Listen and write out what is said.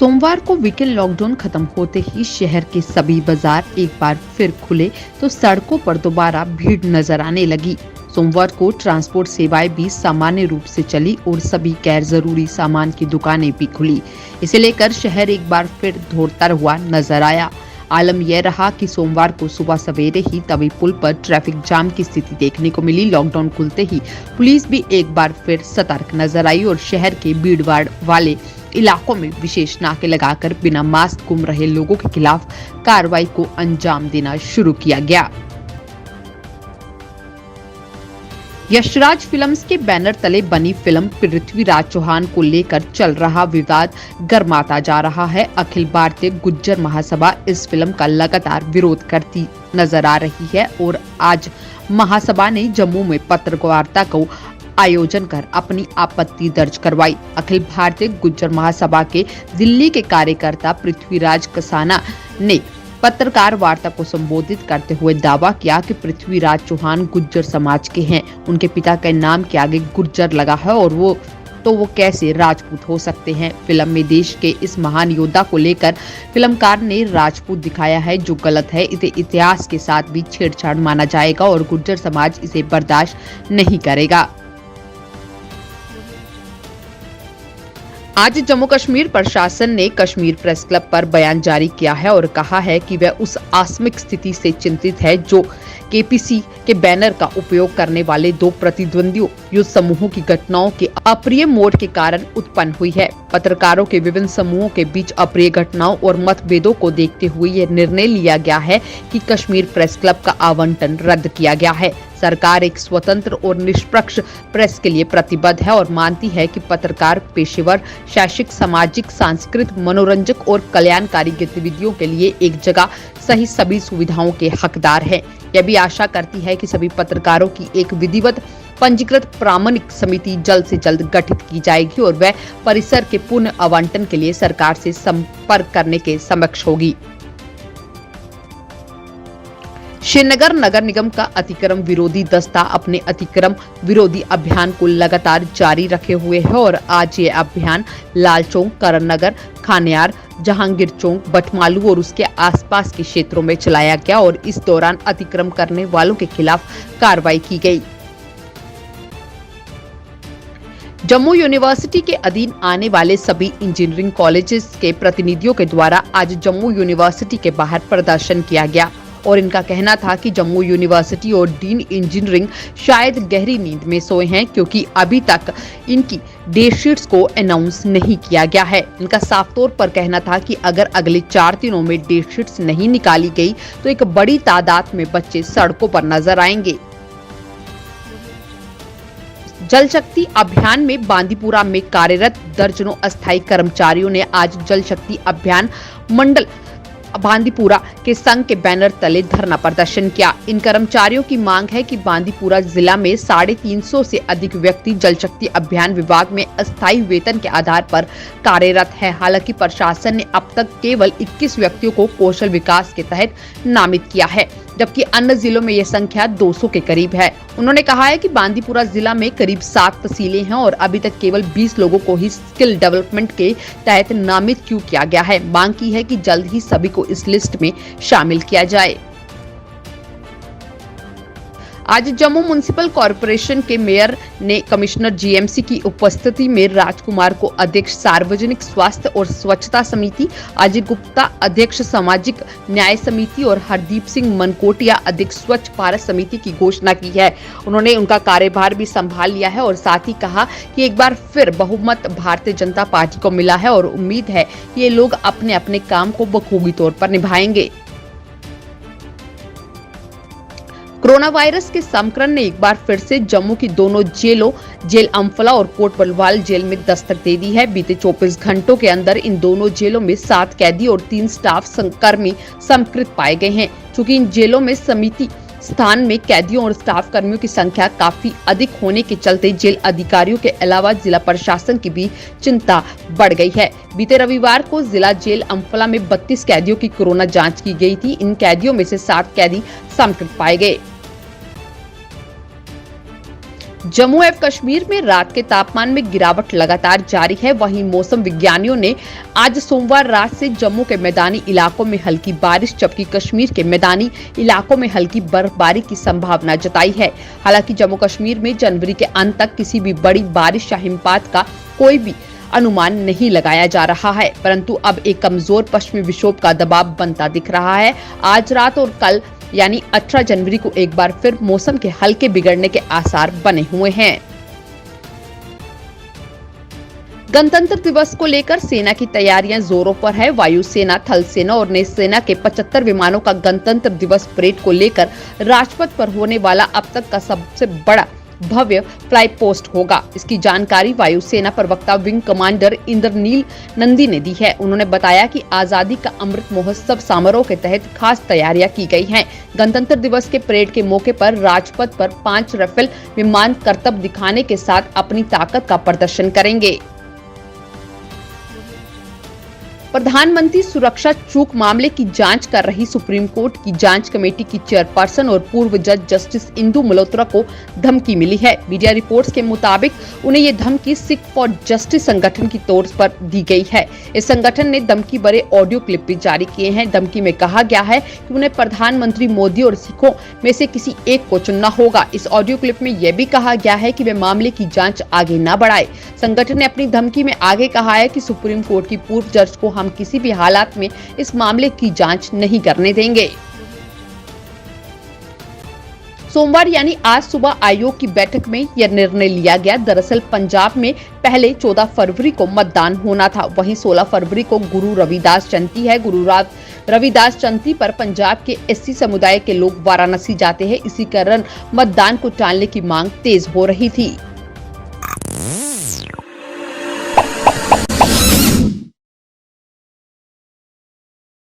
सोमवार को weekend lockdown खत्म होते ही शहर के सभी बाजार एक बार फिर खुले तो सड़कों पर दोबारा भीड़ नजर आने लगी। सोमवार को ट्रांसपोर्ट सेवाएं भी सामान्य रूप से चली और सभी गैर जरूरी सामान की दुकानें भी खुली। इसे लेकर शहर एक बार फिर दौड़ता हुआ नजर आया। आलम यह रहा कि सोमवार को सुबह सवेरे ही तवी पुल पर ट्रैफिक जाम की स्थिति देखने को मिली। लॉकडाउन खुलते ही पुलिस भी एक बार फिर सतर्क नजर आई और शहर के भीड़भाड़ वाले इलाकों में विशेष नाके लगाकर बिना मास्क घूम रहे लोगों के खिलाफ कार्रवाई को अंजाम देना शुरू किया गया। यशराज फिल्म्स के बैनर तले बनी फिल्म पृथ्वीराज चौहान को लेकर चल रहा विवाद गर्माता जा रहा है। अखिल भारतीय गुज्जर महासभा इस फिल्म का लगातार विरोध करती नजर आ रही है और आज महासभा ने जम्मू में पत्रकारवार्ता को आयोजन कर अपनी आपत्ति दर्ज करवाई। अखिल भारतीय गुज्जर महासभा के दिल्ली के कार्यकर्ता पृथ्वीराज कसाना ने पत्रकार वार्ता को संबोधित करते हुए दावा किया कि पृथ्वीराज चौहान गुज्जर समाज के हैं। उनके पिता के नाम के आगे गुर्जर लगा है और वो कैसे राजपूत हो सकते हैं। फिल्म में देश के इस महान योद्धा को लेकर फिल्मकार ने राजपूत दिखाया है जो गलत है। इसे इतिहास के साथ भी छेड़छाड़ माना जाएगा और गुर्जर समाज इसे बर्दाश्त नहीं करेगा। आज जम्मू कश्मीर प्रशासन ने कश्मीर प्रेस क्लब पर बयान जारी किया है और कहा है कि वह उस आकस्मिक स्थिति से चिंतित है जो केपीसी के बैनर का उपयोग करने वाले दो प्रतिद्वंदियों युद्ध समूहों की घटनाओं के अप्रिय मोड़ के कारण उत्पन्न हुई है। पत्रकारों के विभिन्न समूहों के बीच अप्रिय घटनाओं और मतभेदों को देखते हुए यह निर्णय लिया गया है कि कश्मीर प्रेस क्लब का आवंटन रद्द किया गया है। सरकार एक स्वतंत्र और निष्पक्ष प्रेस के लिए प्रतिबद्ध है और मानती है कि पत्रकार पेशेवर, शैक्षिक, सामाजिक, सांस्कृतिक, मनोरंजक और कल्याणकारी गतिविधियों के लिए एक जगह सही सभी सुविधाओं के हकदार हैं। यह भी आशा करती है कि सभी पत्रकारों की एक विधिवत पंजीकृत प्रामाणिक समिति जल्द से जल्द गठित की जाएगी और वह परिसर के पुनः आवंटन के लिए सरकार से संपर्क करने के समक्ष होगी। श्रीनगर नगर निगम का अतिक्रमण विरोधी दस्ता अपने अतिक्रमण विरोधी अभियान को लगातार जारी रखे हुए है और आज ये अभियान लाल चौक, करण नगर, खानियार, जहांगीर चौक, बटमालू और उसके आसपास के क्षेत्रों में चलाया गया और इस दौरान अतिक्रमण करने वालों के खिलाफ कार्रवाई की गई। जम्मू यूनिवर्सिटी के अधीन आने वाले सभी इंजीनियरिंग कॉलेजेस के प्रतिनिधियों के द्वारा आज जम्मू यूनिवर्सिटी के बाहर प्रदर्शन किया गया और इनका कहना था कि जम्मू यूनिवर्सिटी और डीन इंजीनियरिंग शायद गहरी नींद में सोए हैं क्योंकि अभी तक इनकी डेट शीट्स को अनाउंस नहीं किया गया है। इनका साफ तौर पर कहना था कि अगर अगले 4 दिनों में डेट शीट्स नहीं निकाली गई तो एक बड़ी तादाद में बच्चे सड़कों पर नजर आएंगे। जल शक्ति अभियान में बांदीपुरा में कार्यरत दर्जनों अस्थायी कर्मचारियों ने आज जल शक्ति अभियान मंडल बांदीपुरा के संघ के बैनर तले धरना प्रदर्शन किया। इन कर्मचारियों की मांग है कि बांदीपुरा जिला में 350 से अधिक व्यक्ति जल शक्ति अभियान विभाग में अस्थायी वेतन के आधार पर कार्यरत है। हालांकि प्रशासन ने अब तक केवल 21 व्यक्तियों को कौशल विकास के तहत नामित किया है, जबकि अन्य जिलों में यह संख्या 200 के करीब है। उन्होंने कहा है कि बांदीपुरा जिला में करीब 7 तहसीलें हैं और अभी तक केवल 20 लोगों को ही स्किल डेवलपमेंट के तहत नामित क्यों किया गया है। मांग की है कि जल्द ही सभी को इस लिस्ट में शामिल किया जाए। आज जम्मू म्युनिसिपल कॉरपोरेशन के मेयर ने कमिश्नर जीएमसी की उपस्थिति में राजकुमार को अध्यक्ष सार्वजनिक स्वास्थ्य और स्वच्छता समिति, अजय गुप्ता अध्यक्ष सामाजिक न्याय समिति और हरदीप सिंह मनकोटिया अध्यक्ष स्वच्छ भारत समिति की घोषणा की है। उन्होंने उनका कार्यभार भी संभाल लिया है और साथ ही कहा कि एक बार फिर बहुमत भारतीय जनता पार्टी को मिला है और उम्मीद है कि ये लोग अपने अपने काम को बखूबी तौर पर निभाएंगे। कोरोना वायरस के संक्रमण ने एक बार फिर से जम्मू की दोनों जेलों, जेल अम्फला और कोट बलवाल जेल में दस्तक दे दी है। बीते 24 घंटों के अंदर इन दोनों जेलों में 7 कैदी और 3 स्टाफ कर्मी संक्रमित पाए गए हैं। चूंकि इन जेलों में समिति स्थान में कैदियों और स्टाफ कर्मियों की संख्या काफी अधिक होने के चलते जेल अधिकारियों के अलावा जिला प्रशासन की भी चिंता बढ़ गई है। बीते रविवार को जिला जेल अम्फला में 32 कैदियों की कोरोना जांच की गई थी। इन कैदियों में से 7 कैदी संक्रमित पाए गए। जम्मू एवं कश्मीर में रात के तापमान में गिरावट लगातार जारी है। वहीं मौसम विज्ञानियों ने आज सोमवार रात से जम्मू के मैदानी इलाकों में हल्की बारिश जबकि कश्मीर के मैदानी इलाकों में हल्की बर्फबारी की संभावना जताई है। हालांकि जम्मू कश्मीर में जनवरी के अंत तक किसी भी बड़ी बारिश या हिमपात का कोई भी अनुमान नहीं लगाया जा रहा है, परंतु अब एक कमजोर पश्चिमी विक्षोभ का दबाव बनता दिख रहा है। आज रात और कल यानी 18 जनवरी को एक बार फिर मौसम के हल्के बिगड़ने के आसार बने हुए हैं। गणतंत्र दिवस को लेकर सेना की तैयारियां जोरों पर है। वायुसेना, थल सेना और नौसेना के 75 विमानों का गणतंत्र दिवस परेड को लेकर राजपथ पर होने वाला अब तक का सबसे बड़ा भव्य फ्लाई पोस्ट होगा। इसकी जानकारी वायुसेना प्रवक्ता विंग कमांडर इंद्रनील नंदी ने दी है। उन्होंने बताया कि आजादी का अमृत महोत्सव समारोह के तहत खास तैयारियां की गई हैं। गणतंत्र दिवस के परेड के मौके पर राजपथ पर 5 राफेल विमान करतब दिखाने के साथ अपनी ताकत का प्रदर्शन करेंगे। प्रधानमंत्री सुरक्षा चूक मामले की जांच कर रही सुप्रीम कोर्ट की जांच कमेटी की चेयरपर्सन और पूर्व जज जस्टिस इंदु मल्होत्रा को धमकी मिली है। मीडिया रिपोर्ट्स के मुताबिक उन्हें ये धमकी सिख फॉर जस्टिस संगठन की तौर पर दी गई है। इस संगठन ने धमकी भरे ऑडियो क्लिप भी जारी किए हैं। धमकी में कहा गया है कि उन्हें प्रधानमंत्री मोदी और सिखों में से किसी एक को चुनना होगा। इस ऑडियो क्लिप में यह भी कहा गया है कि वे मामले की जाँच आगे न बढ़ाए। संगठन ने अपनी धमकी में आगे कहा है कि सुप्रीम कोर्ट की पूर्व जज को हम किसी भी हालात में इस मामले की जांच नहीं करने देंगे। सोमवार यानी आज सुबह आयोग की बैठक में यह निर्णय लिया गया। दरअसल पंजाब में पहले 14 फरवरी को मतदान होना था, वहीं 16 फरवरी को गुरु रविदास जयंती है। गुरु रविदास जयंती पर पंजाब के एससी समुदाय के लोग वाराणसी जाते हैं। इसी कारण मतदान को टालने की मांग तेज हो रही थी।